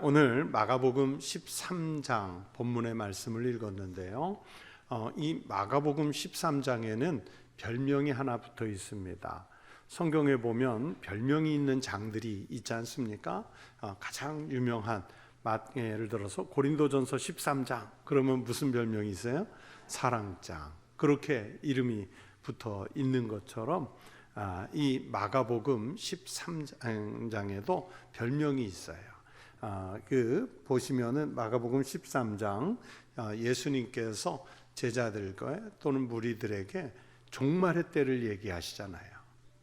오늘 마가복음 13장 본문의 말씀을 읽었는데요. 이 마가복음 13장에는 별명이 하나 붙어 있습니다. 성경에 보면 별명이 있는 장들이 있지 않습니까? 가장 유명한 예를 들어서 고린도전서 13장 그러면 무슨 별명이 있어요? 사랑장. 그렇게 이름이 붙어 있는 것처럼 이 마가복음 13장에도 별명이 있어요. 보시면은 마가복음 13장 예수님께서 제자들과 또는 무리들에게 종말의 때를 얘기하시잖아요.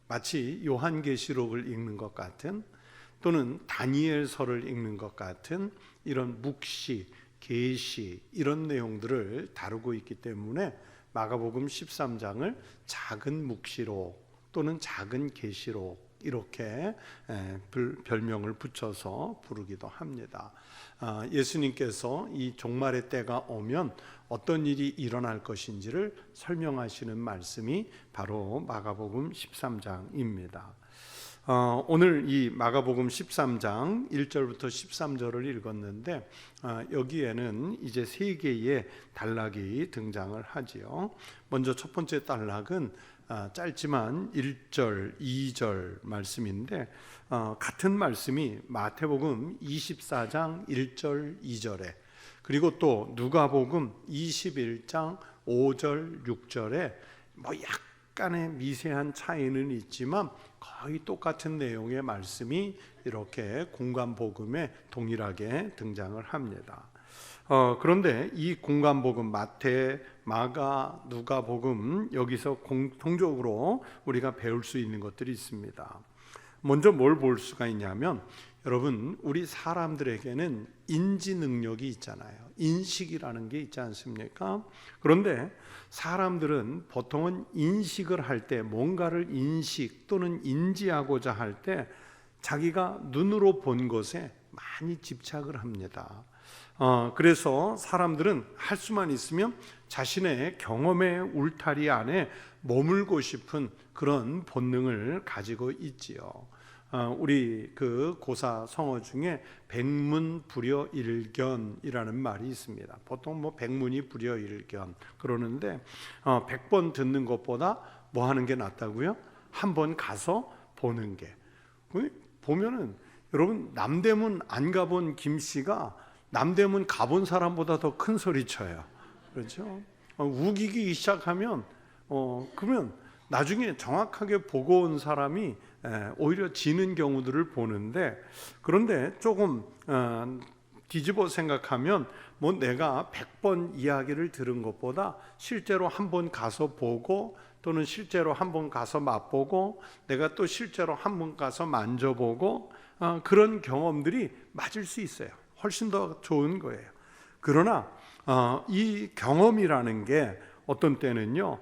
마치 요한계시록을 읽는 것 같은 또는 다니엘서를 읽는 것 같은 이런 묵시, 계시 이런 내용들을 다루고 있기 때문에 마가복음 13장을 작은 묵시록 또는 작은 계시록 이렇게 별명을 붙여서 부르기도 합니다. 예수님께서 이 종말의 때가 오면 어떤 일이 일어날 것인지를 설명하시는 말씀이 바로 마가복음 13장입니다. 오늘 이 마가복음 13장 1절부터 13절을 읽었는데 여기에는 이제 세 개의 단락이 등장을 하지요. 먼저 첫 번째 단락은 짧지만 1절, 2절 말씀인데 같은 말씀이 마태복음 24장 1절, 2절에 그리고 또 누가복음 21장 5절, 6절에 약간의 미세한 차이는 있지만 거의 똑같은 내용의 말씀이 이렇게 공관복음에 동일하게 등장을 합니다. 그런데 이 공관복음 마태, 마가, 누가복음 여기서 공통적으로 우리가 배울 수 있는 것들이 있습니다. 먼저 뭘 볼 수가 있냐면 여러분 우리 사람들에게는 인지 능력이 있잖아요. 인식이라는 게 있지 않습니까? 그런데 사람들은 보통은 인식을 할 때 뭔가를 인식 또는 인지하고자 할 때 자기가 눈으로 본 것에 많이 집착을 합니다. 그래서 사람들은 할 수만 있으면 자신의 경험의 울타리 안에 머물고 싶은 그런 본능을 가지고 있지요. 우리 그 고사 성어 중에 백문불여일견이라는 말이 있습니다. 보통 백문이 불여일견 그러는데 100번 듣는 것보다 뭐 하는 게 낫다고요? 한번 가서 보는 게. 보면은 여러분 남대문 안 가본 김 씨가 남대문 가본 사람보다 더 큰 소리 쳐요. 그렇죠? 우기기 시작하면 그러면 나중에 정확하게 보고 온 사람이 오히려 지는 경우들을 보는데 그런데 조금 뒤집어 생각하면 내가 100번 이야기를 들은 것보다 실제로 한번 가서 보고 또는 실제로 한번 가서 맛보고 내가 또 실제로 한번 가서 만져보고 그런 경험들이 맞을 수 있어요. 훨씬 더 좋은 거예요. 그러나 이 경험이라는 게 어떤 때는요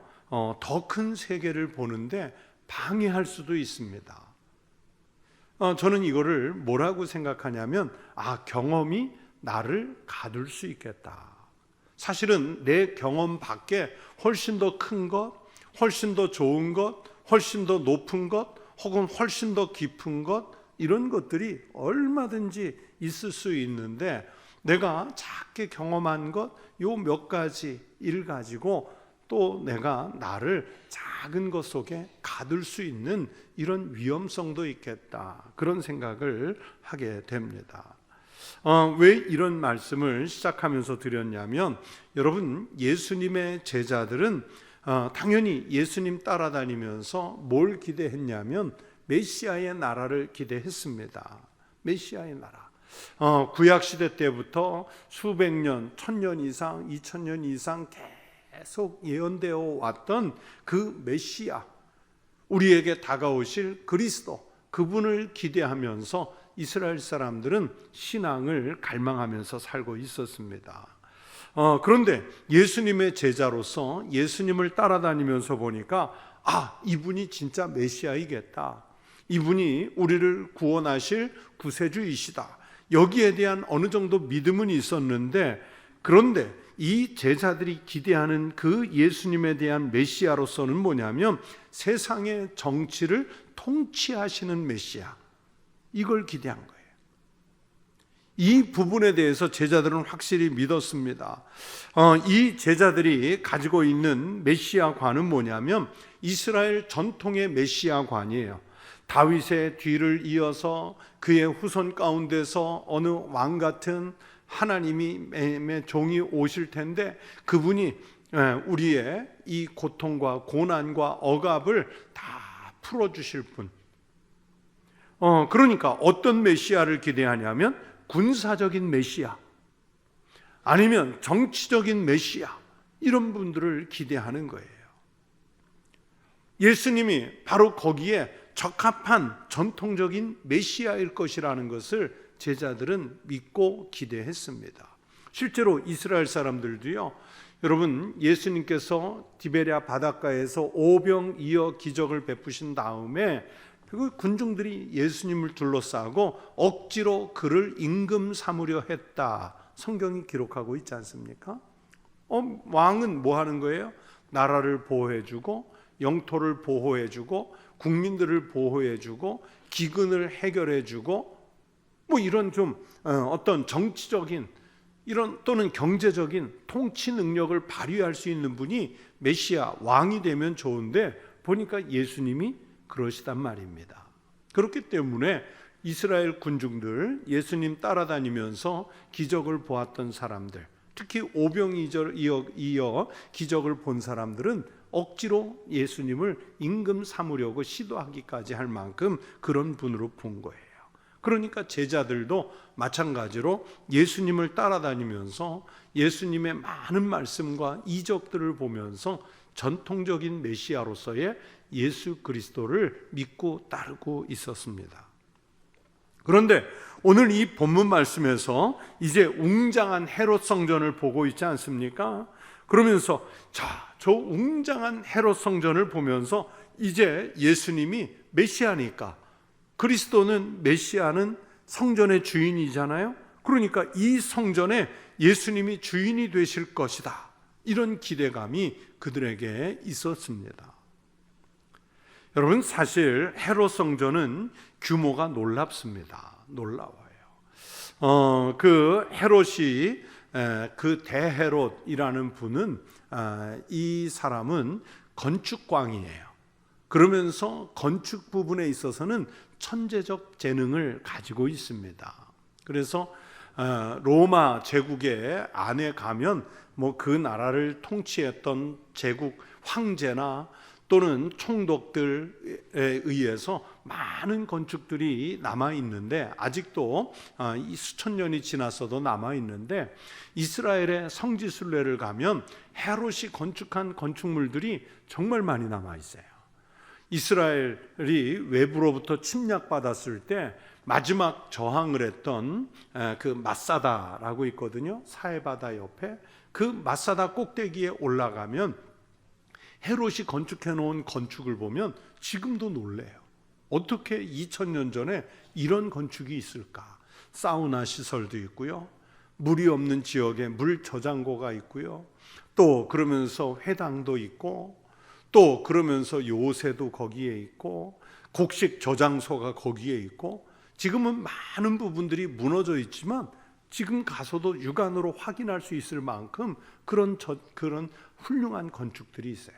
더 큰 세계를 보는데 방해할 수도 있습니다. 저는 이거를 뭐라고 생각하냐면 경험이 나를 가둘 수 있겠다. 사실은 내 경험 밖에 훨씬 더 큰 것, 훨씬 더 좋은 것, 훨씬 더 높은 것 혹은 훨씬 더 깊은 것 이런 것들이 얼마든지 있을 수 있는데 내가 작게 경험한 것 요 몇 가지 일 가지고 또 내가 나를 작은 것 속에 가둘 수 있는 이런 위험성도 있겠다 그런 생각을 하게 됩니다. 왜 이런 말씀을 시작하면서 드렸냐면 여러분 예수님의 제자들은 당연히 예수님 따라다니면서 뭘 기대했냐면 메시아의 나라를 기대했습니다. 메시아의 나라. 구약시대 때부터 수백 년, 1000년 이상, 2000년 이상 계속 예언되어 왔던 그 메시아, 우리에게 다가오실 그리스도, 그분을 기대하면서 이스라엘 사람들은 신앙을 갈망하면서 살고 있었습니다. 그런데 예수님의 제자로서 예수님을 따라다니면서 보니까 이분이 진짜 메시아이겠다. 이분이 우리를 구원하실 구세주이시다. 여기에 대한 어느 정도 믿음은 있었는데 그런데 이 제자들이 기대하는 그 예수님에 대한 메시아로서는 뭐냐면 세상의 정치를 통치하시는 메시아 이걸 기대한 거예요. 이 부분에 대해서 제자들은 확실히 믿었습니다. 이 제자들이 가지고 있는 메시아관은 뭐냐면 이스라엘 전통의 메시아관이에요. 다윗의 뒤를 이어서 그의 후손 가운데서 어느 왕 같은 하나님의 종이 오실 텐데, 그분이 우리의 이 고통과 고난과 억압을 다 풀어주실 분. 그러니까 어떤 메시아를 기대하냐면 군사적인 메시아, 아니면 정치적인 메시아, 이런 분들을 기대하는 거예요. 예수님이 바로 거기에 적합한 전통적인 메시아일 것이라는 것을 제자들은 믿고 기대했습니다. 실제로 이스라엘 사람들도요, 여러분, 예수님께서 디베랴 바닷가에서 오병이어 기적을 베푸신 다음에 그 군중들이 예수님을 둘러싸고 억지로 그를 임금 삼으려 했다, 성경이 기록하고 있지 않습니까? 왕은 뭐 하는 거예요? 나라를 보호해주고 영토를 보호해주고 국민들을 보호해주고 기근을 해결해주고 뭐 이런 좀 어떤 정치적인 이런 또는 경제적인 통치 능력을 발휘할 수 있는 분이 메시아 왕이 되면 좋은데, 보니까 예수님이 그러시단 말입니다. 그렇기 때문에 이스라엘 군중들, 예수님 따라다니면서 기적을 보았던 사람들, 특히 오병이어 기적을 본 사람들은 억지로 예수님을 임금 삼으려고 시도하기까지 할 만큼 그런 분으로 본 거예요. 그러니까 제자들도 마찬가지로 예수님을 따라다니면서 예수님의 많은 말씀과 이적들을 보면서 전통적인 메시아로서의 예수 그리스도를 믿고 따르고 있었습니다. 그런데 오늘 이 본문 말씀에서 이제 웅장한 헤롯 성전을 보고 있지 않습니까? 그러면서 저 웅장한 헤롯 성전을 보면서 이제 예수님이 메시아니까, 그리스도는 메시아는 성전의 주인이잖아요. 그러니까 이 성전에 예수님이 주인이 되실 것이다, 이런 기대감이 그들에게 있었습니다. 여러분, 사실 헤롯 성전은 규모가 놀랍습니다. 놀라워요. 그 헤롯이, 그 대헤롯이라는 분은, 이 사람은 건축광이에요. 그러면서 건축 부분에 있어서는 천재적 재능을 가지고 있습니다. 그래서 로마 제국의 안에 가면 뭐 그 나라를 통치했던 제국 황제나 또는 총독들에 의해서 많은 건축들이 남아 있는데, 아직도 수천 년이 지났어도 남아 있는데, 이스라엘의 성지순례를 가면 헤롯이 건축한 건축물들이 정말 많이 남아 있어요. 이스라엘이 외부로부터 침략받았을 때 마지막 저항을 했던 그 마사다라고 있거든요. 사해바다 옆에 그 마사다 꼭대기에 올라가면 헤롯이 건축해 놓은 건축을 보면 지금도 놀래요. 어떻게 2000년 전에 이런 건축이 있을까? 사우나 시설도 있고요, 물이 없는 지역에 물 저장고가 있고요, 또 그러면서 회당도 있고, 또 그러면서 요새도 거기에 있고, 곡식 저장소가 거기에 있고, 지금은 많은 부분들이 무너져 있지만 지금 가서도 육안으로 확인할 수 있을 만큼 그런 훌륭한 건축들이 있어요.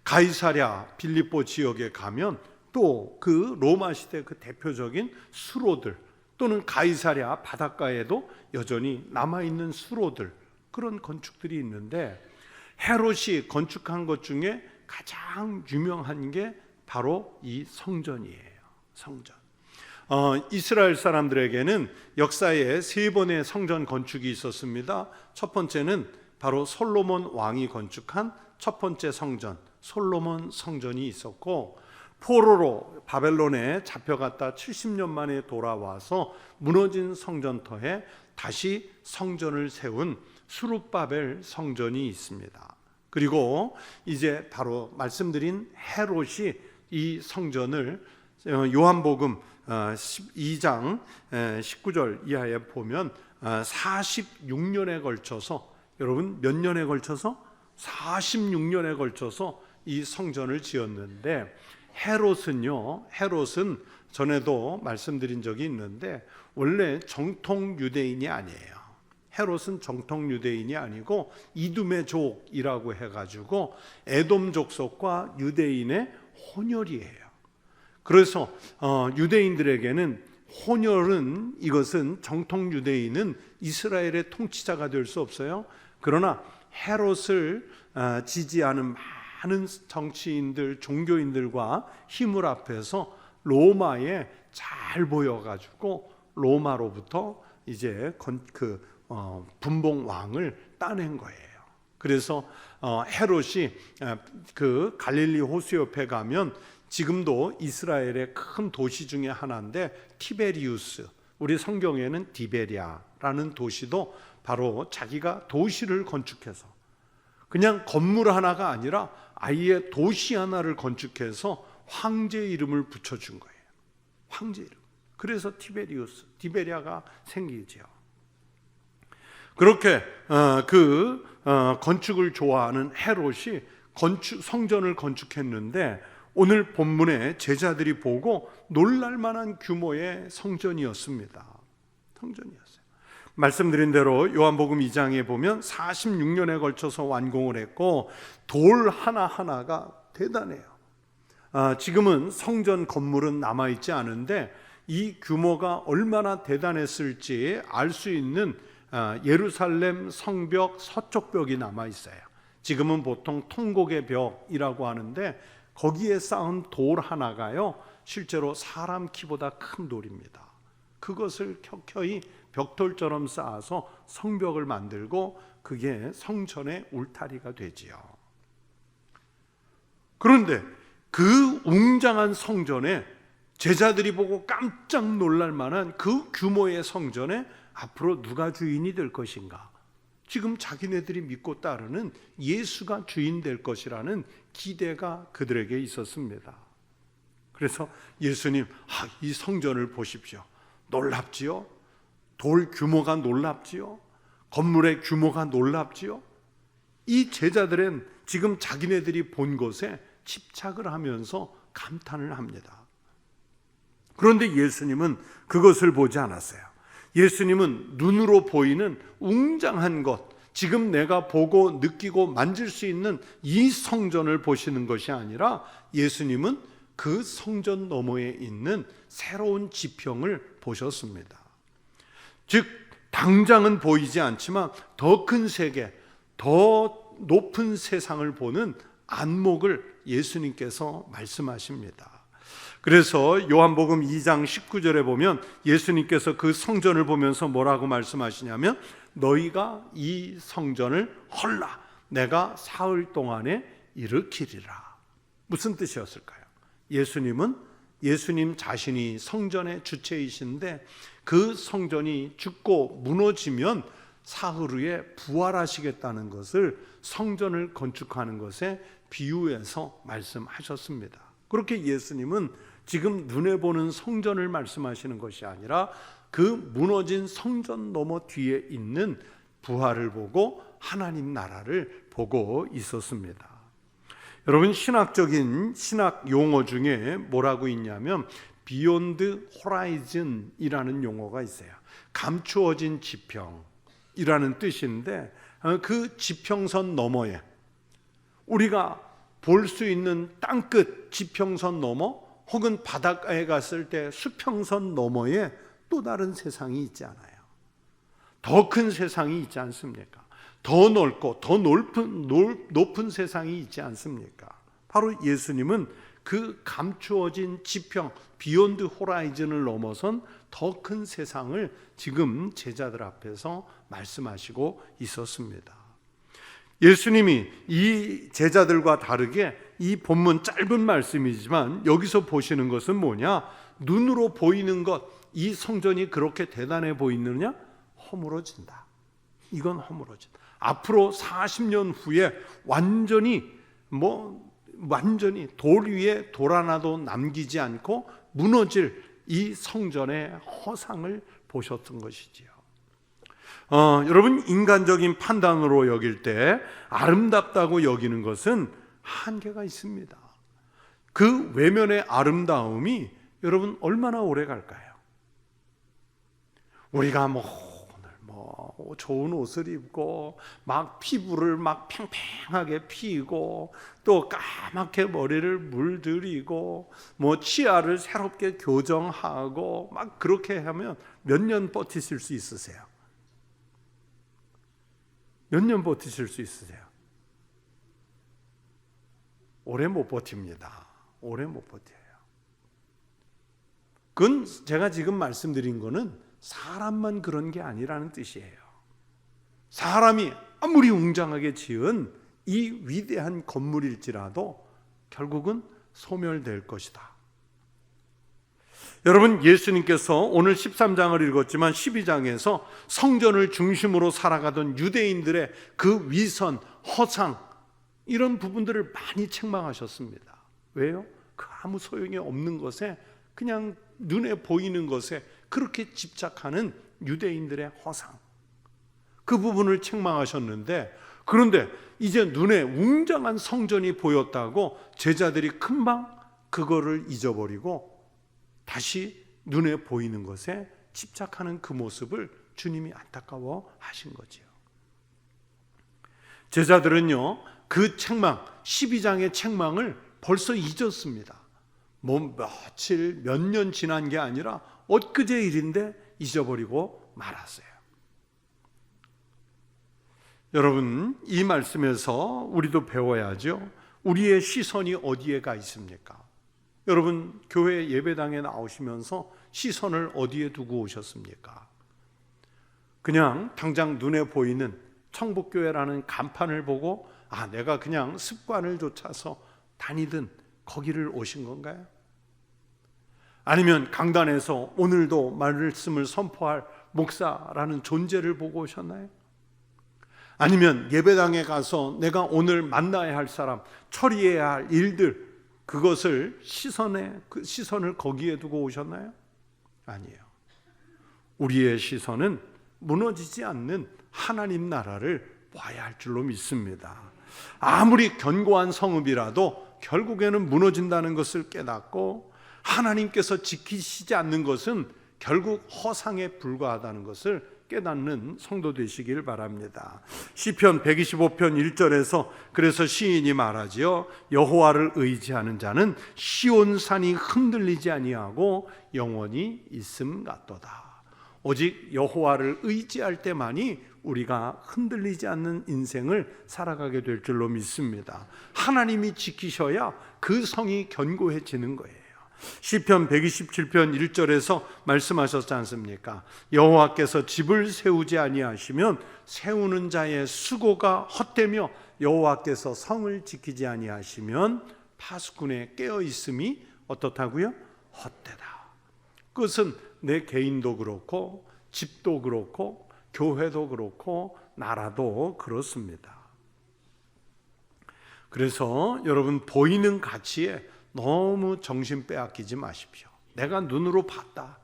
가이사랴 빌립보 지역에 가면 또 그 로마 시대 그 대표적인 수로들, 또는 가이사랴 바닷가에도 여전히 남아있는 수로들, 그런 건축들이 있는데, 헤롯이 건축한 것 중에 가장 유명한 게 바로 이 성전이에요. 성전. 이스라엘 사람들에게는 역사에 3번의 성전 건축이 있었습니다. 첫 번째는 바로 솔로몬 왕이 건축한 첫 번째 성전, 솔로몬 성전이 있었고, 포로로 바벨론에 잡혀갔다 70년 만에 돌아와서 무너진 성전터에 다시 성전을 세운 수룹바벨 성전이 있습니다. 그리고 이제 바로 말씀드린 헤롯이 이 성전을 요한복음 12장 19절 이하에 보면 46년에 걸쳐서, 여러분 몇 년에 걸쳐서? 46년에 걸쳐서 이 성전을 지었는데, 헤롯은 전에도 말씀드린 적이 있는데 원래 정통 유대인이 아니에요. 헤롯은 정통 유대인이 아니고 이두메 족이라고 해가지고 에돔 족속과 유대인의 혼혈이에요. 그래서 유대인들에게는 혼혈은, 이것은 정통 유대인은 이스라엘의 통치자가 될 수 없어요. 그러나 헤롯을 지지하는 많은 정치인들, 종교인들과 힘을 합해서 로마에 잘 보여가지고 로마로부터 이제 분봉 왕을 따낸 거예요. 그래서 헤롯이 그 갈릴리 호수 옆에 가면 지금도 이스라엘의 큰 도시 중에 하나인데 티베리우스, 우리 성경에는 디베리아라는 도시도 바로 자기가 도시를 건축해서, 그냥 건물 하나가 아니라 아예 도시 하나를 건축해서 황제 이름을 붙여준 거예요. 황제 이름. 그래서 티베리우스, 디베리아가 생기죠. 그렇게 건축을 좋아하는 헤롯이 성전을 건축했는데 오늘 본문에 제자들이 보고 놀랄 만한 규모의 성전이었습니다. 성전이었어요. 말씀드린 대로 요한복음 2장에 보면 46년에 걸쳐서 완공을 했고 돌 하나하나가 대단해요. 지금은 성전 건물은 남아있지 않은데 이 규모가 얼마나 대단했을지 알 수 있는 예루살렘 성벽 서쪽 벽이 남아있어요. 지금은 보통 통곡의 벽이라고 하는데 거기에 쌓은 돌 하나가요, 실제로 사람 키보다 큰 돌입니다. 그것을 켜켜이 벽돌처럼 쌓아서 성벽을 만들고 그게 성전의 울타리가 되지요. 그런데 그 웅장한 성전에 제자들이 보고 깜짝 놀랄 만한 그 규모의 성전에 앞으로 누가 주인이 될 것인가? 지금 자기네들이 믿고 따르는 예수가 주인 될 것이라는 기대가 그들에게 있었습니다. 그래서 예수님, 이 성전을 보십시오. 놀랍지요? 돌 규모가 놀랍지요? 건물의 규모가 놀랍지요? 이 제자들은 지금 자기네들이 본 것에 집착을 하면서 감탄을 합니다. 그런데 예수님은 그것을 보지 않았어요. 예수님은 눈으로 보이는 웅장한 것, 지금 내가 보고 느끼고 만질 수 있는 이 성전을 보시는 것이 아니라 예수님은 그 성전 너머에 있는 새로운 지평을 보셨습니다. 즉 당장은 보이지 않지만 더 큰 세계, 더 높은 세상을 보는 안목을 예수님께서 말씀하십니다. 그래서 요한복음 2장 19절에 보면 예수님께서 그 성전을 보면서 뭐라고 말씀하시냐면 너희가 이 성전을 헐라 내가 사흘 동안에 일으키리라. 무슨 뜻이었을까요? 예수님 자신이 성전의 주체이신데 그 성전이 죽고 무너지면 사흘 후에 부활하시겠다는 것을 성전을 건축하는 것에 비유해서 말씀하셨습니다. 그렇게 예수님은 지금 눈에 보는 성전을 말씀하시는 것이 아니라 그 무너진 성전 너머 뒤에 있는 부활을 보고 하나님 나라를 보고 있었습니다. 여러분, 신학적인 신학 용어 중에 뭐라고 있냐면 Beyond Horizon이라는 용어가 있어요. 감추어진 지평이라는 뜻인데 그 지평선 너머에, 우리가 볼 수 있는 땅끝 지평선 너머 혹은 바닷가에 갔을 때 수평선 너머에 또 다른 세상이 있지 않아요? 더 큰 세상이 있지 않습니까? 더 넓고 더 높은 세상이 있지 않습니까? 바로 예수님은 그 감추어진 지평 비욘드 호라이즌을 넘어선 더 큰 세상을 지금 제자들 앞에서 말씀하시고 있었습니다. 예수님이 이 제자들과 다르게 이 본문 짧은 말씀이지만 여기서 보시는 것은 뭐냐? 눈으로 보이는 것, 이 성전이 그렇게 대단해 보이느냐? 허물어진다. 이건 허물어진다. 앞으로 40년 후에 완전히 돌 위에 돌 하나도 남기지 않고 무너질 이 성전의 허상을 보셨던 것이지요. 여러분, 인간적인 판단으로 여길 때 아름답다고 여기는 것은 한계가 있습니다. 그 외면의 아름다움이 여러분 얼마나 오래 갈까요? 우리가 오늘 좋은 옷을 입고 막 피부를 막 팽팽하게 피고 또 까맣게 머리를 물들이고 치아를 새롭게 교정하고 막 그렇게 하면 몇 년 버티실 수 있으세요? 몇 년 버티실 수 있으세요? 오래 못 버팁니다. 오래 못 버텨요. 그건 제가 지금 말씀드린 거는 사람만 그런 게 아니라는 뜻이에요. 사람이 아무리 웅장하게 지은 이 위대한 건물일지라도 결국은 소멸될 것이다. 여러분, 예수님께서 오늘 13장을 읽었지만 12장에서 성전을 중심으로 살아가던 유대인들의 그 위선, 허상 이런 부분들을 많이 책망하셨습니다. 왜요? 그 아무 소용이 없는 것에, 그냥 눈에 보이는 것에 그렇게 집착하는 유대인들의 허상, 그 부분을 책망하셨는데, 그런데 이제 눈에 웅장한 성전이 보였다고 제자들이 금방 그거를 잊어버리고 다시 눈에 보이는 것에 집착하는 그 모습을 주님이 안타까워 하신 거지요. 제자들은요, 그 책망, 12장의 책망을 벌써 잊었습니다. 며칠, 몇 년 지난 게 아니라 엊그제 일인데 잊어버리고 말았어요. 여러분, 이 말씀에서 우리도 배워야죠. 우리의 시선이 어디에 가 있습니까? 여러분, 교회 예배당에 나오시면서 시선을 어디에 두고 오셨습니까? 그냥 당장 눈에 보이는 청북교회라는 간판을 보고 내가 그냥 습관을 좇아서 다니든 거기를 오신 건가요? 아니면 강단에서 오늘도 말씀을 선포할 목사라는 존재를 보고 오셨나요? 아니면 예배당에 가서 내가 오늘 만나야 할 사람, 처리해야 할 일들, 그것을 시선을 거기에 두고 오셨나요? 아니에요. 우리의 시선은 무너지지 않는 하나님 나라를 봐야 할 줄로 믿습니다. 아무리 견고한 성읍이라도 결국에는 무너진다는 것을 깨닫고, 하나님께서 지키시지 않는 것은 결국 허상에 불과하다는 것을 깨닫는 성도 되시길 바랍니다. 시편 125편 1절에서 그래서 시인이 말하지요. 여호와를 의지하는 자는 시온산이 흔들리지 아니하고 영원히 있음 같도다. 오직 여호와를 의지할 때만이 우리가 흔들리지 않는 인생을 살아가게 될 줄로 믿습니다. 하나님이 지키셔야 그 성이 견고해지는 거예요. 시편 127편 1절에서 말씀하셨지 않습니까? 여호와께서 집을 세우지 아니하시면 세우는 자의 수고가 헛되며 여호와께서 성을 지키지 아니하시면 파수꾼의 깨어 있음이 어떻다고요? 헛되다. 그것은 내 개인도 그렇고 집도 그렇고 교회도 그렇고 나라도 그렇습니다. 그래서 여러분, 보이는 가치에 너무 정신 빼앗기지 마십시오. 내가 눈으로 봤다,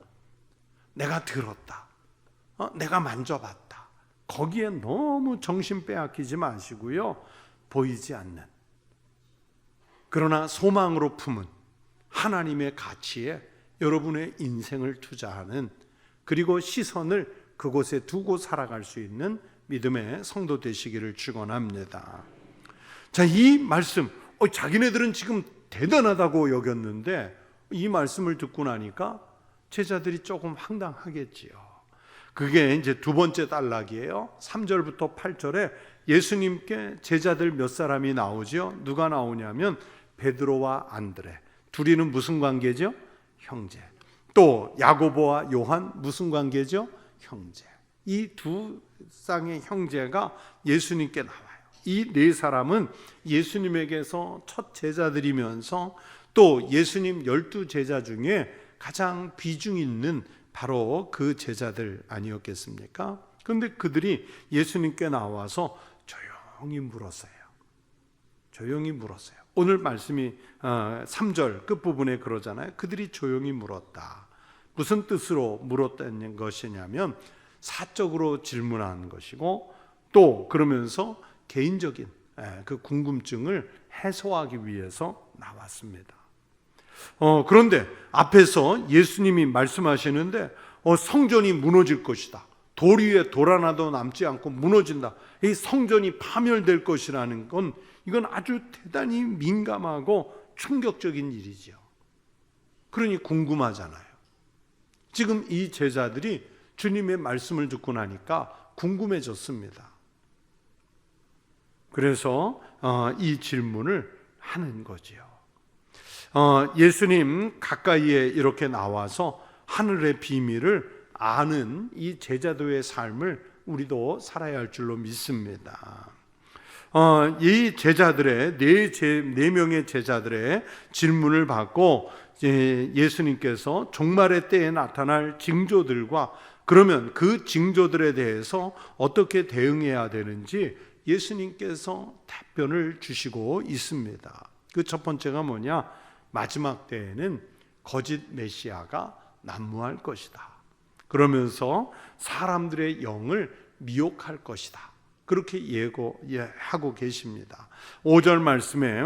내가 들었다, 내가 만져봤다, 거기에 너무 정신 빼앗기지 마시고요. 보이지 않는, 그러나 소망으로 품은 하나님의 가치에 여러분의 인생을 투자하는, 그리고 시선을 그곳에 두고 살아갈 수 있는 믿음의 성도 되시기를 축원합니다. 자, 이 말씀, 자기네들은 지금 대단하다고 여겼는데 이 말씀을 듣고 나니까 제자들이 조금 황당하겠지요. 그게 이제 두 번째 단락이에요. 3절부터 8절에 예수님께 제자들 몇 사람이 나오죠. 누가 나오냐면 베드로와 안드레, 둘이는 무슨 관계죠? 형제. 또 야고보와 요한, 무슨 관계죠? 형제. 이 두 쌍의 형제가 예수님께 나와요. 이 네 사람은 예수님에게서 첫 제자들이면서 또 예수님 12제자 중에 가장 비중 있는 바로 그 제자들 아니었겠습니까? 그런데 그들이 예수님께 나와서 조용히 물었어요. 조용히 물었어요. 오늘 말씀이 3절 끝부분에 그러잖아요. 그들이 조용히 물었다. 무슨 뜻으로 물었다는 것이냐면 사적으로 질문한 것이고, 또 그러면서 개인적인 그 궁금증을 해소하기 위해서 나왔습니다. 그런데 앞에서 예수님이 말씀하시는데 성전이 무너질 것이다. 돌 위에 돌 하나도 남지 않고 무너진다. 이 성전이 파멸될 것이라는 건 이건 아주 대단히 민감하고 충격적인 일이죠. 그러니 궁금하잖아요. 지금 이 제자들이 주님의 말씀을 듣고 나니까 궁금해졌습니다. 그래서 이 질문을 하는 거지요. 예수님 가까이에 이렇게 나와서 하늘의 비밀을 아는 이 제자도의 삶을 우리도 살아야 할 줄로 믿습니다. 이 제자들의 네 명의 제자들의 질문을 받고 예수님께서 종말의 때에 나타날 징조들과 그러면 그 징조들에 대해서 어떻게 대응해야 되는지 예수님께서 답변을 주시고 있습니다. 그 첫 번째가 뭐냐? 마지막 때에는 거짓 메시아가 난무할 것이다. 그러면서 사람들의 영을 미혹할 것이다. 그렇게 예고하고 계십니다. 5절 말씀에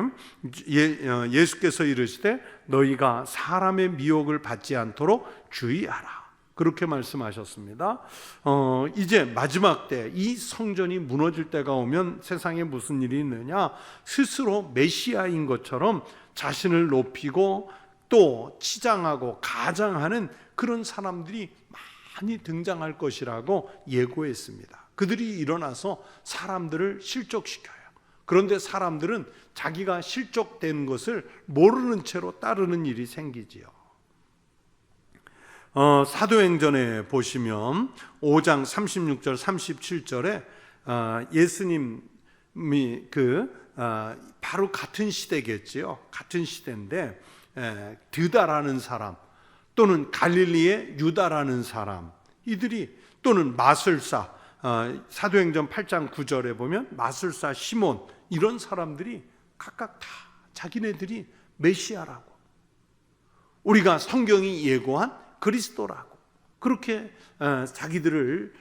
예수께서 이르시되 너희가 사람의 미혹을 받지 않도록 주의하라. 그렇게 말씀하셨습니다. 이제 마지막 때 이 성전이 무너질 때가 오면 세상에 무슨 일이 있느냐? 스스로 메시아인 것처럼 자신을 높이고 또 치장하고 가장하는 그런 사람들이 많이 등장할 것이라고 예고했습니다. 그들이 일어나서 사람들을 실족시켜요. 그런데 사람들은 자기가 실족된 것을 모르는 채로 따르는 일이 생기지요. 사도행전에 보시면 5장 36절 37절에 예수님이 바로 같은 시대겠지요. 같은 시대인데 드다라는 사람 또는 갈릴리의 유다라는 사람 이들이 또는 마술사 사도행전 8장 9절에 보면 마술사 시몬 이런 사람들이 각각 다 자기네들이 메시아라고 우리가 성경이 예고한 그리스도라고 그렇게 자기들을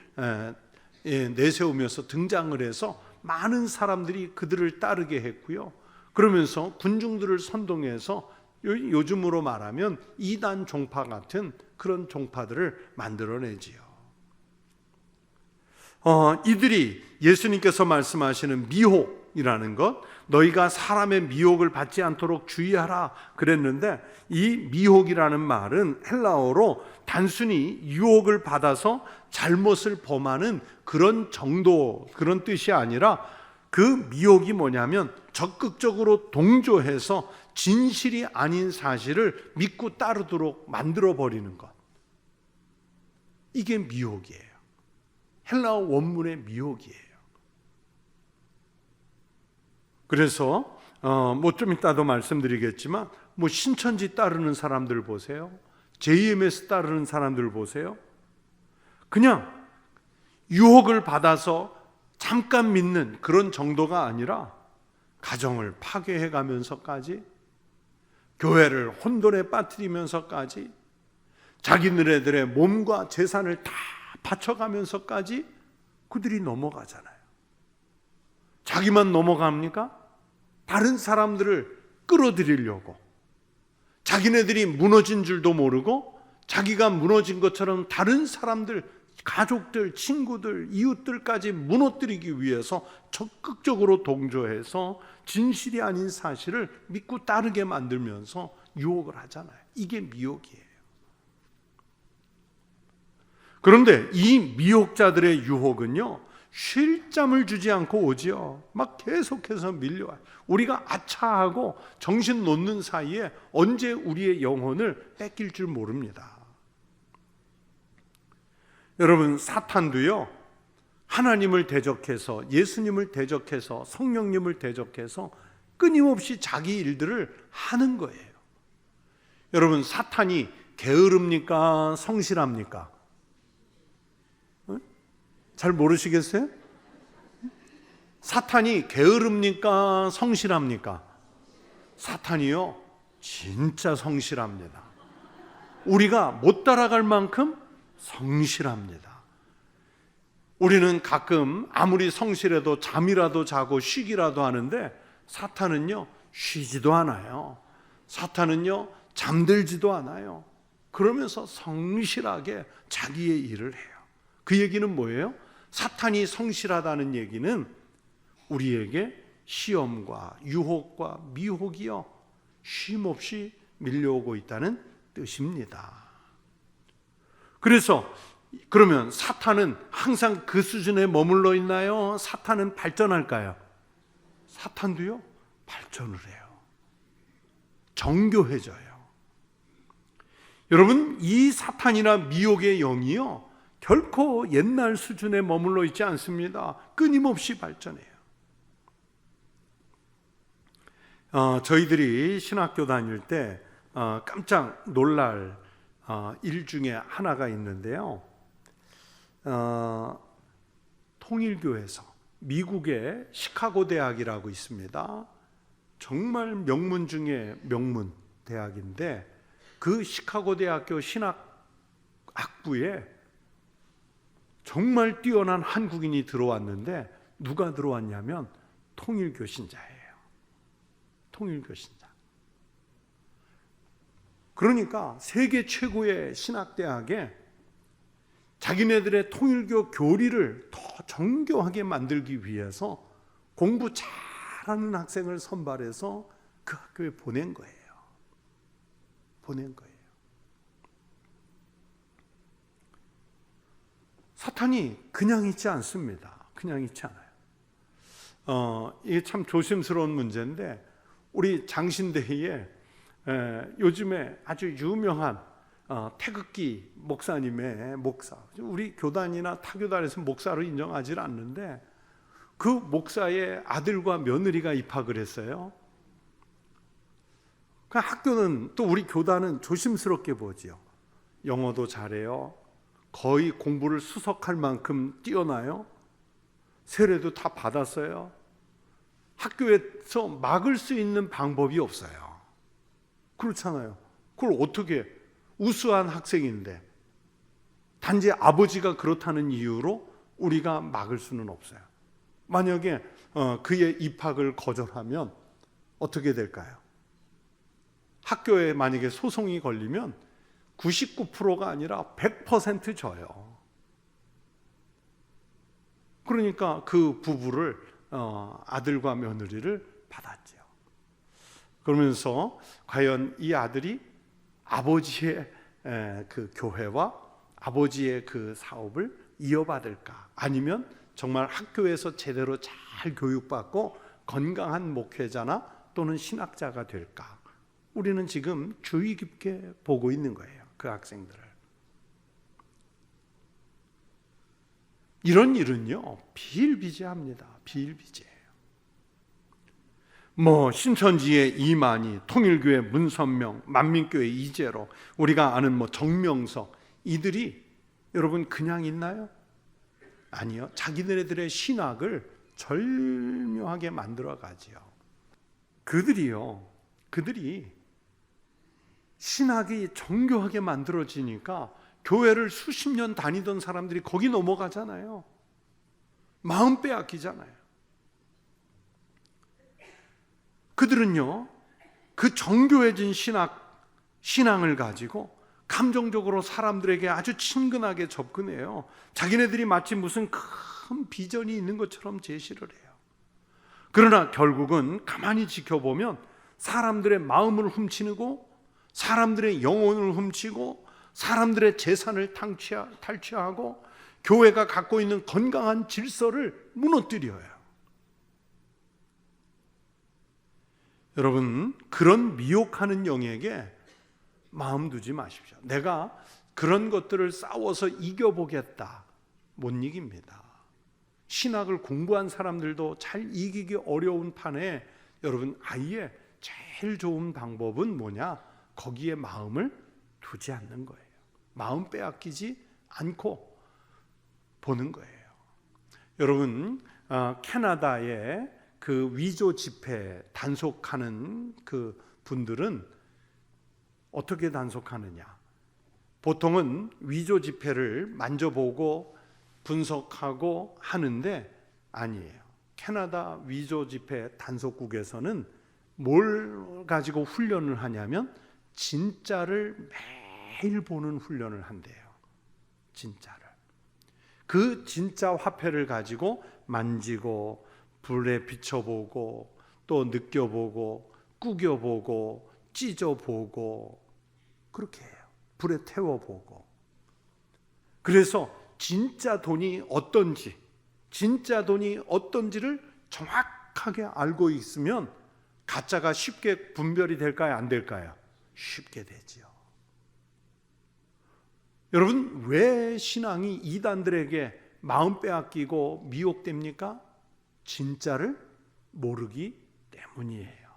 내세우면서 등장을 해서 많은 사람들이 그들을 따르게 했고요. 그러면서 군중들을 선동해서 요즘으로 말하면 이단 종파 같은 그런 종파들을 만들어내지요. 이들이 예수님께서 말씀하시는 미혹이라는 것, 너희가 사람의 미혹을 받지 않도록 주의하라 그랬는데 이 미혹이라는 말은 헬라어로 단순히 유혹을 받아서 잘못을 범하는 그런 정도, 그런 뜻이 아니라 그 미혹이 뭐냐면 적극적으로 동조해서 진실이 아닌 사실을 믿고 따르도록 만들어버리는 것. 이게 미혹이에요. 헬라어 원문의 미혹이에요. 그래서 뭐 좀 이따도 말씀드리겠지만 뭐 신천지 따르는 사람들 보세요. JMS 따르는 사람들 보세요. 그냥 유혹을 받아서 잠깐 믿는 그런 정도가 아니라 가정을 파괴해 가면서까지 교회를 혼돈에 빠뜨리면서까지 자기네들의 몸과 재산을 다 바쳐가면서까지 그들이 넘어가잖아요. 자기만 넘어갑니까? 다른 사람들을 끌어들이려고 자기네들이 무너진 줄도 모르고 자기가 무너진 것처럼 다른 사람들, 가족들, 친구들, 이웃들까지 무너뜨리기 위해서 적극적으로 동조해서 진실이 아닌 사실을 믿고 따르게 만들면서 유혹을 하잖아요. 이게 미혹이에요. 그런데 이 미혹자들의 유혹은요, 쉴 잠을 주지 않고 오지요. 막 계속해서 밀려와요. 우리가 아차하고 정신 놓는 사이에 언제 우리의 영혼을 뺏길 줄 모릅니다. 여러분, 사탄도요, 하나님을 대적해서, 예수님을 대적해서, 성령님을 대적해서 끊임없이 자기 일들을 하는 거예요. 여러분, 사탄이 게으릅니까? 성실합니까? 잘 모르시겠어요? 사탄이 게으릅니까? 성실합니까? 사탄이요, 진짜 성실합니다. 우리가 못 따라갈 만큼 성실합니다. 우리는 가끔 아무리 성실해도 잠이라도 자고 쉬기라도 하는데 사탄은요, 쉬지도 않아요. 사탄은요, 잠들지도 않아요. 그러면서 성실하게 자기의 일을 해요. 그 얘기는 뭐예요? 사탄이 성실하다는 얘기는 우리에게 시험과 유혹과 미혹이요 쉼없이 밀려오고 있다는 뜻입니다. 그래서 그러면 사탄은 항상 그 수준에 머물러 있나요? 사탄은 발전할까요? 사탄도요 발전을 해요. 정교해져요. 여러분, 이 사탄이나 미혹의 영이요 결코 옛날 수준에 머물러 있지 않습니다. 끊임없이 발전해요. 저희들이 신학교 다닐 때 깜짝 놀랄 일 중에 하나가 있는데요. 통일교에서 미국의 시카고 대학이라고 있습니다. 정말 명문 중에 명문 대학인데 그 시카고 대학교 신학학부에 정말 뛰어난 한국인이 들어왔는데 누가 들어왔냐면 통일교 신자예요. 통일교 신자. 그러니까 세계 최고의 신학대학에 자기네들의 통일교 교리를 더 정교하게 만들기 위해서 공부 잘하는 학생을 선발해서 그 학교에 보낸 거예요. 보낸 거예요. 사탄이 그냥 있지 않습니다. 그냥 있지 않아요. 이게 참 조심스러운 문제인데 우리 장신대에 요즘에 아주 유명한 태극기 목사님의 목사, 우리 교단이나 타교단에서 목사로 인정하지 않는데 그 목사의 아들과 며느리가 입학을 했어요. 그 학교는 또 우리 교단은 조심스럽게 보지요. 영어도 잘해요. 거의 공부를 수석할 만큼 뛰어나요. 세례도 다 받았어요. 학교에서 막을 수 있는 방법이 없어요. 그렇잖아요. 그걸 어떻게, 우수한 학생인데 단지 아버지가 그렇다는 이유로 우리가 막을 수는 없어요. 만약에 그의 입학을 거절하면 어떻게 될까요? 학교에 만약에 소송이 걸리면 99%가 아니라 100% 져요. 그러니까 그 부부를 아들과 며느리를 받았죠. 그러면서 과연 이 아들이 아버지의 그 교회와 아버지의 그 사업을 이어받을까? 아니면 정말 학교에서 제대로 잘 교육받고 건강한 목회자나 또는 신학자가 될까? 우리는 지금 주의 깊게 보고 있는 거예요. 그 학생들을. 이런 일은요 비일비재합니다. 비일비재해요. 신천지의 이만희, 통일교의 문선명, 만민교의 이재로, 우리가 아는 정명석, 이들이 여러분 그냥 있나요? 아니요. 자기네들의 신학을 절묘하게 만들어 가지요. 그들이 신학이 정교하게 만들어지니까 교회를 수십 년 다니던 사람들이 거기 넘어가잖아요. 마음 빼앗기잖아요. 그들은요 그 정교해진 신앙을 가지고 감정적으로 사람들에게 아주 친근하게 접근해요. 자기네들이 마치 무슨 큰 비전이 있는 것처럼 제시를 해요. 그러나 결국은 가만히 지켜보면 사람들의 마음을 훔치고 사람들의 영혼을 훔치고 사람들의 재산을 탈취하고 교회가 갖고 있는 건강한 질서를 무너뜨려요. 여러분, 그런 미혹하는 영에게 마음 두지 마십시오. 내가 그런 것들을 싸워서 이겨보겠다. 못 이깁니다. 신학을 공부한 사람들도 잘 이기기 어려운 판에 여러분 아예 제일 좋은 방법은 뭐냐? 거기에 마음을 두지 않는 거예요. 마음 빼앗기지 않고 보는 거예요. 여러분, 캐나다의 그 위조 집회 단속하는 그 분들은 어떻게 단속하느냐? 보통은 위조 집회를 만져보고 분석하고 하는데 아니에요. 캐나다 위조 집회 단속국에서는 뭘 가지고 훈련을 하냐면 진짜를 매일 보는 훈련을 한대요. 진짜를. 그 진짜 화폐를 가지고 만지고 불에 비춰보고 또 느껴보고 구겨보고 찢어보고 그렇게 해요. 불에 태워보고. 그래서 진짜 돈이 어떤지, 진짜 돈이 어떤지를 정확하게 알고 있으면 가짜가 쉽게 분별이 될까요? 안 될까요? 쉽게 되지요. 여러분, 왜 신앙이 이단들에게 마음 빼앗기고 미혹됩니까? 진짜를 모르기 때문이에요.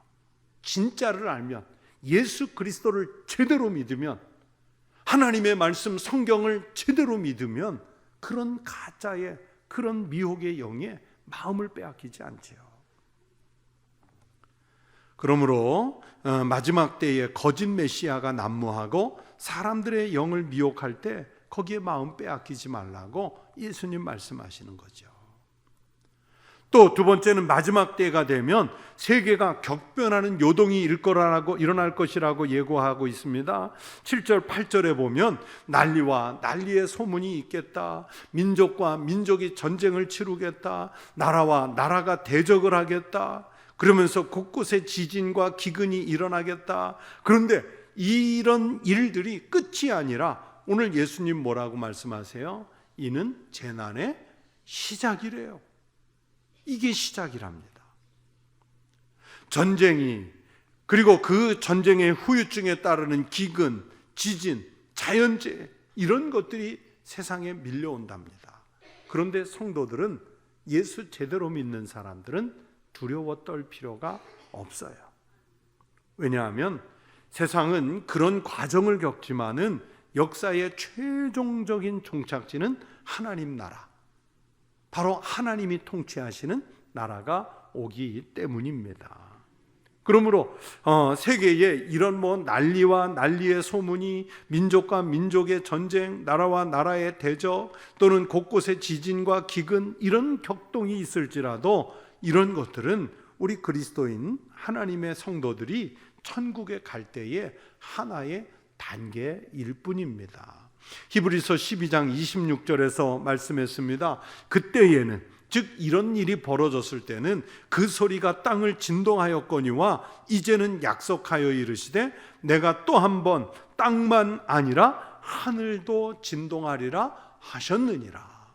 진짜를 알면, 예수 그리스도를 제대로 믿으면, 하나님의 말씀 성경을 제대로 믿으면 그런 가짜의, 그런 미혹의 영에 마음을 빼앗기지 않지요. 그러므로 마지막 때에 거짓 메시아가 난무하고 사람들의 영을 미혹할 때 거기에 마음 빼앗기지 말라고 예수님 말씀하시는 거죠. 또 두 번째는 마지막 때가 되면 세계가 격변하는 요동이 일어날 것이라고 예고하고 있습니다. 7절 8절에 보면 난리와 난리의 소문이 있겠다. 민족과 민족이 전쟁을 치르겠다. 나라와 나라가 대적을 하겠다. 그러면서 곳곳에 지진과 기근이 일어나겠다. 그런데 이런 일들이 끝이 아니라 오늘 예수님 뭐라고 말씀하세요? 이는 재난의 시작이래요. 이게 시작이랍니다. 전쟁이, 그리고 그 전쟁의 후유증에 따르는 기근, 지진, 자연재해 이런 것들이 세상에 밀려온답니다. 그런데 성도들은, 예수 제대로 믿는 사람들은 두려워 떨 필요가 없어요. 왜냐하면 세상은 그런 과정을 겪지만은 역사의 최종적인 종착지는 하나님 나라, 바로 하나님이 통치하시는 나라가 오기 때문입니다. 그러므로 세계에 이런 난리와 난리의 소문이, 민족과 민족의 전쟁, 나라와 나라의 대적, 또는 곳곳에 지진과 기근, 이런 격동이 있을지라도 이런 것들은 우리 그리스도인 하나님의 성도들이 천국에 갈 때의 하나의 단계일 뿐입니다. 히브리서 12장 26절에서 말씀했습니다. 그때에는, 즉 이런 일이 벌어졌을 때는 그 소리가 땅을 진동하였거니와 이제는 약속하여 이르시되 내가 또 한 번 땅만 아니라 하늘도 진동하리라 하셨느니라.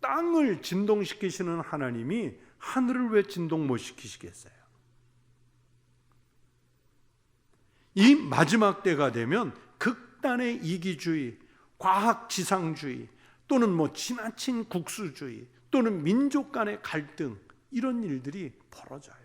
땅을 진동시키시는 하나님이 하늘을 왜 진동 못 시키시겠어요? 이 마지막 때가 되면 극단의 이기주의, 과학지상주의, 또는 지나친 국수주의, 또는 민족 간의 갈등, 이런 일들이 벌어져요.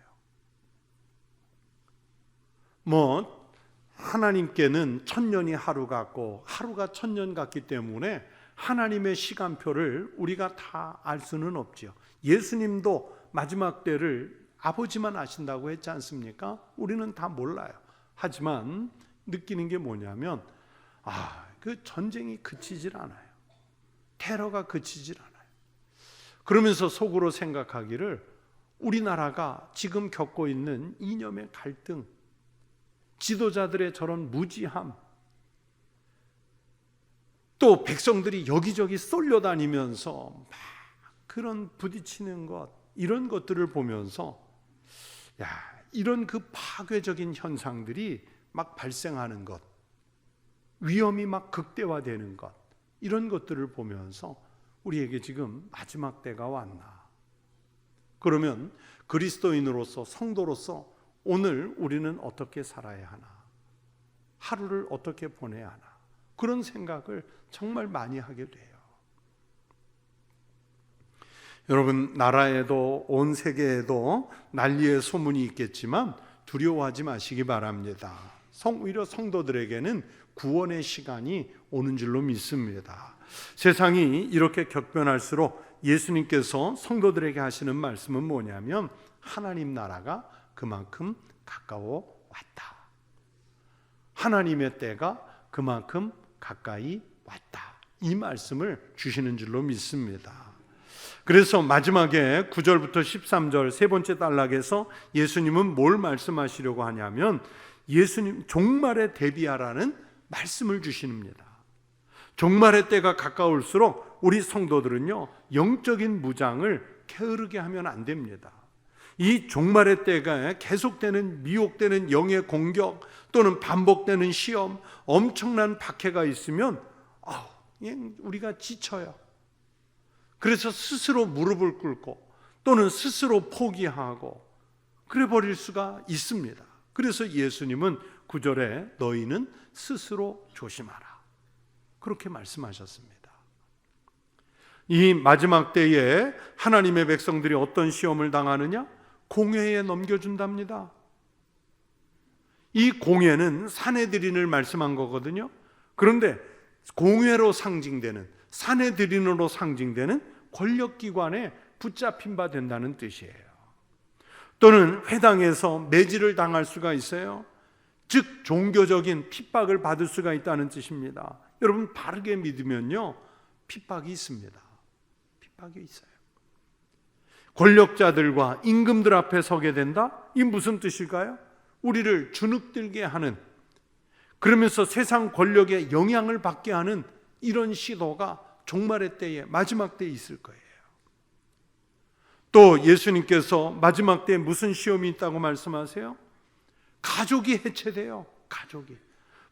하나님께는 천년이 하루 같고 하루가 천년 같기 때문에 하나님의 시간표를 우리가 다 알 수는 없지요. 예수님도 마지막 때를 아버지만 아신다고 했지 않습니까? 우리는 다 몰라요. 하지만 느끼는 게 뭐냐면 그 전쟁이 그치질 않아요. 테러가 그치질 않아요. 그러면서 속으로 생각하기를, 우리나라가 지금 겪고 있는 이념의 갈등, 지도자들의 저런 무지함, 또 백성들이 여기저기 쏠려다니면서 막 그런 부딪히는 것, 이런 것들을 보면서 이런 그 파괴적인 현상들이 막 발생하는 것, 위험이 막 극대화되는 것, 이런 것들을 보면서 우리에게 지금 마지막 때가 왔나? 그러면 그리스도인으로서, 성도로서 오늘 우리는 어떻게 살아야 하나? 하루를 어떻게 보내야 하나? 그런 생각을 정말 많이 하게 돼요. 여러분, 나라에도 온 세계에도 난리의 소문이 있겠지만 두려워하지 마시기 바랍니다. 오히려 성도들에게는 구원의 시간이 오는 줄로 믿습니다. 세상이 이렇게 격변할수록 예수님께서 성도들에게 하시는 말씀은 뭐냐면, 하나님 나라가 그만큼 가까워 왔다. 하나님의 때가 그만큼 가까이 왔다. 이 말씀을 주시는 줄로 믿습니다. 그래서 마지막에 9절부터 13절 세 번째 단락에서 예수님은 뭘 말씀하시려고 하냐면, 예수님 종말에 대비하라는 말씀을 주십니다. 종말의 때가 가까울수록 우리 성도들은요, 영적인 무장을 게으르게 하면 안 됩니다. 이 종말의 때가 계속되는 미혹되는 영의 공격 또는 반복되는 시험, 엄청난 박해가 있으면 우리가 지쳐요. 그래서 스스로 무릎을 꿇고 또는 스스로 포기하고 그래 버릴 수가 있습니다. 그래서 예수님은 9절에 너희는 스스로 조심하라, 그렇게 말씀하셨습니다. 이 마지막 때에 하나님의 백성들이 어떤 시험을 당하느냐? 공회에 넘겨준답니다. 이 공회는 사내들인을 말씀한 거거든요. 그런데 공회로 상징되는, 사내들인으로 상징되는 권력기관에 붙잡힌 바 된다는 뜻이에요. 또는 회당에서 매질을 당할 수가 있어요. 즉 종교적인 핍박을 받을 수가 있다는 뜻입니다. 여러분, 바르게 믿으면요, 핍박이 있습니다. 핍박이 있어요. 권력자들과 임금들 앞에 서게 된다? 이 무슨 뜻일까요? 우리를 주눅들게 하는, 그러면서 세상 권력에 영향을 받게 하는 이런 시도가 종말의 때에, 마지막 때에 있을 거예요. 또 예수님께서 마지막 때에 무슨 시험이 있다고 말씀하세요? 가족이 해체돼요. 가족이.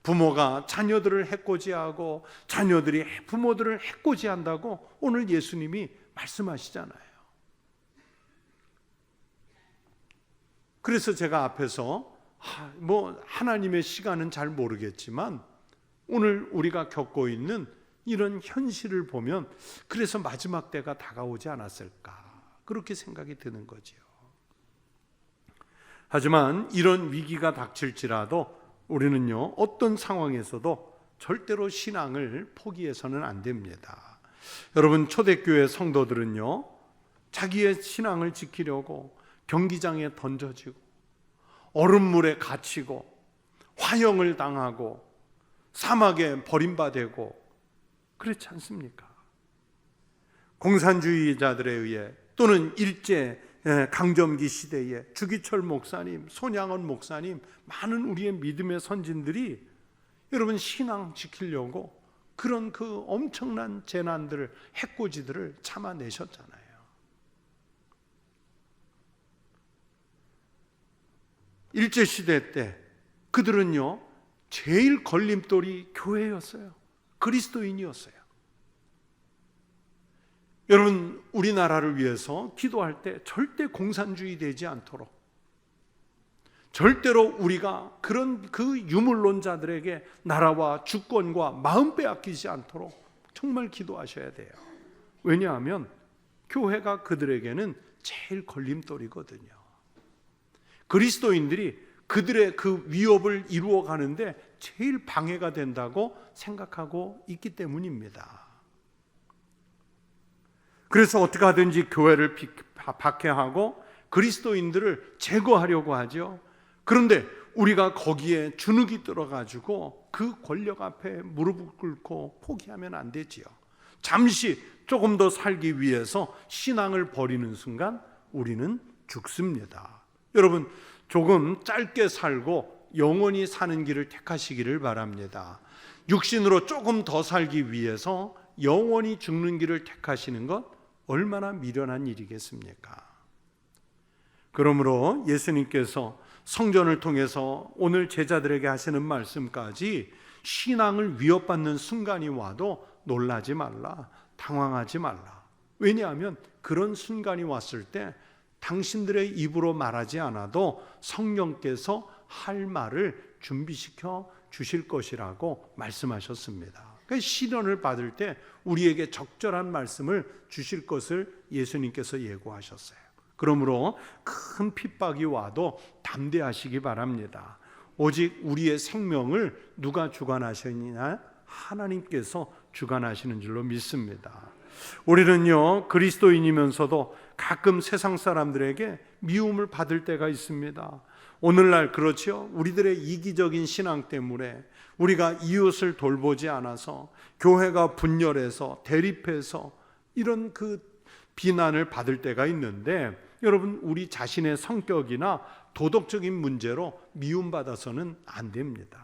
부모가 자녀들을 해코지하고 자녀들이 부모들을 해코지한다고 오늘 예수님이 말씀하시잖아요. 그래서 제가 앞에서 하나님의 시간은 잘 모르겠지만 오늘 우리가 겪고 있는 이런 현실을 보면 그래서 마지막 때가 다가오지 않았을까, 그렇게 생각이 드는 거지요. 하지만 이런 위기가 닥칠지라도 우리는요, 어떤 상황에서도 절대로 신앙을 포기해서는 안 됩니다. 여러분, 초대교회 성도들은요, 자기의 신앙을 지키려고 경기장에 던져지고 얼음물에 갇히고 화형을 당하고 사막에 버림받고 그렇지 않습니까? 공산주의자들에 의해 또는 일제 강점기 시대에 주기철 목사님, 손양원 목사님, 많은 우리의 믿음의 선진들이 여러분 신앙 지키려고 그런 그 엄청난 재난들을, 해코지들을 참아내셨잖아요. 일제시대 때 그들은요, 제일 걸림돌이 교회였어요. 그리스도인이었어요. 여러분, 우리나라를 위해서 기도할 때 절대 공산주의 되지 않도록, 절대로 우리가 그런 그 유물론자들에게 나라와 주권과 마음 빼앗기지 않도록 정말 기도하셔야 돼요. 왜냐하면 교회가 그들에게는 제일 걸림돌이거든요. 그리스도인들이 그들의 그 위협을 이루어 가는데 제일 방해가 된다고 생각하고 있기 때문입니다. 그래서 어떻게 하든지 교회를 박해하고 그리스도인들을 제거하려고 하죠. 그런데 우리가 거기에 주눅이 들어가지고 그 권력 앞에 무릎을 꿇고 포기하면 안 되지요. 잠시 조금 더 살기 위해서 신앙을 버리는 순간 우리는 죽습니다. 여러분, 조금 짧게 살고 영원히 사는 길을 택하시기를 바랍니다. 육신으로 조금 더 살기 위해서 영원히 죽는 길을 택하시는 것 얼마나 미련한 일이겠습니까? 그러므로 예수님께서 성전을 통해서 오늘 제자들에게 하시는 말씀까지 신앙을 위협받는 순간이 와도 놀라지 말라, 당황하지 말라. 왜냐하면 그런 순간이 왔을 때 당신들의 입으로 말하지 않아도 성령께서 할 말을 준비시켜 주실 것이라고 말씀하셨습니다. 그러니까 시련을 받을 때 우리에게 적절한 말씀을 주실 것을 예수님께서 예고하셨어요. 그러므로 큰 핍박이 와도 담대하시기 바랍니다. 오직 우리의 생명을 누가 주관하시느냐? 하나님께서 주관하시는 줄로 믿습니다. 우리는요, 그리스도인이면서도 가끔 세상 사람들에게 미움을 받을 때가 있습니다. 오늘날 그렇죠. 우리들의 이기적인 신앙 때문에 우리가 이웃을 돌보지 않아서 교회가 분열해서 대립해서 이런 그 비난을 받을 때가 있는데, 여러분 우리 자신의 성격이나 도덕적인 문제로 미움받아서는 안 됩니다.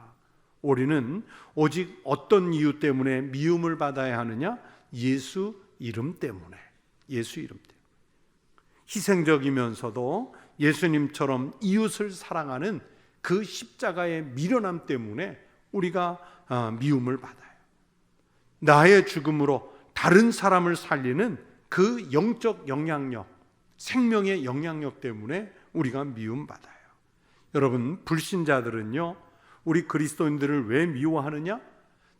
우리는 오직 어떤 이유 때문에 미움을 받아야 하느냐? 예수 이름 때문에. 예수 이름 때문에. 희생적이면서도 예수님처럼 이웃을 사랑하는 그 십자가의 미련함 때문에 우리가 미움을 받아요. 나의 죽음으로 다른 사람을 살리는 그 영적 영향력, 생명의 영향력 때문에 우리가 미움받아요. 여러분, 불신자들은요, 우리 그리스도인들을 왜 미워하느냐?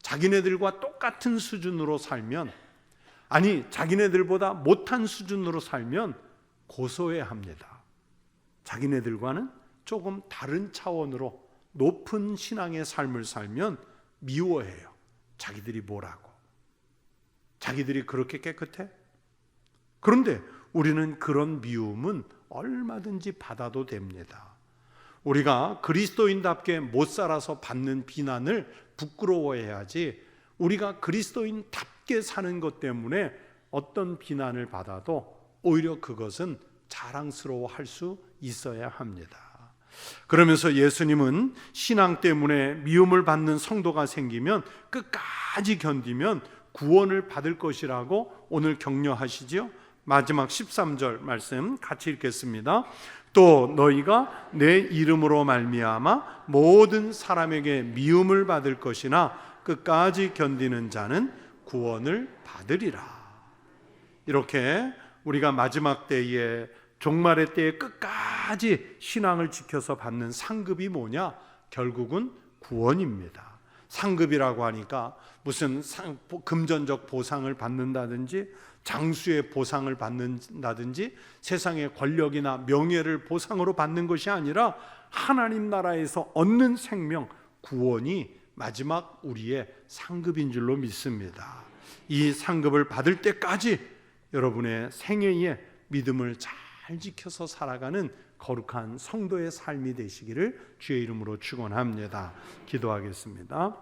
자기네들과 똑같은 수준으로 살면, 아니 자기네들보다 못한 수준으로 살면 고소해야 합니다. 자기네들과는 조금 다른 차원으로 높은 신앙의 삶을 살면 미워해요. 자기들이 뭐라고? 자기들이 그렇게 깨끗해? 그런데 우리는 그런 미움은 얼마든지 받아도 됩니다. 우리가 그리스도인답게 못 살아서 받는 비난을 부끄러워해야지, 우리가 그리스도인답게 사는 것 때문에 어떤 비난을 받아도 오히려 그것은 자랑스러워할 수 있어야 합니다. 그러면서 예수님은 신앙 때문에 미움을 받는 성도가 생기면 끝까지 견디면 구원을 받을 것이라고 오늘 격려하시죠. 마지막 13절 말씀 같이 읽겠습니다. 또 너희가 내 이름으로 말미암아 모든 사람에게 미움을 받을 것이나 끝까지 견디는 자는 구원을 받으리라. 이렇게 우리가 마지막 때에, 종말의 때에 끝까지 신앙을 지켜서 받는 상급이 뭐냐? 결국은 구원입니다. 상급이라고 하니까 무슨 금전적 보상을 받는다든지 장수의 보상을 받는다든지 세상의 권력이나 명예를 보상으로 받는 것이 아니라 하나님 나라에서 얻는 생명, 구원이 마지막 우리의 상급인 줄로 믿습니다. 이 상급을 받을 때까지 여러분의 생애에 믿음을 잘 지켜서 살아가는 거룩한 성도의 삶이 되시기를 주의 이름으로 축원합니다. 기도하겠습니다.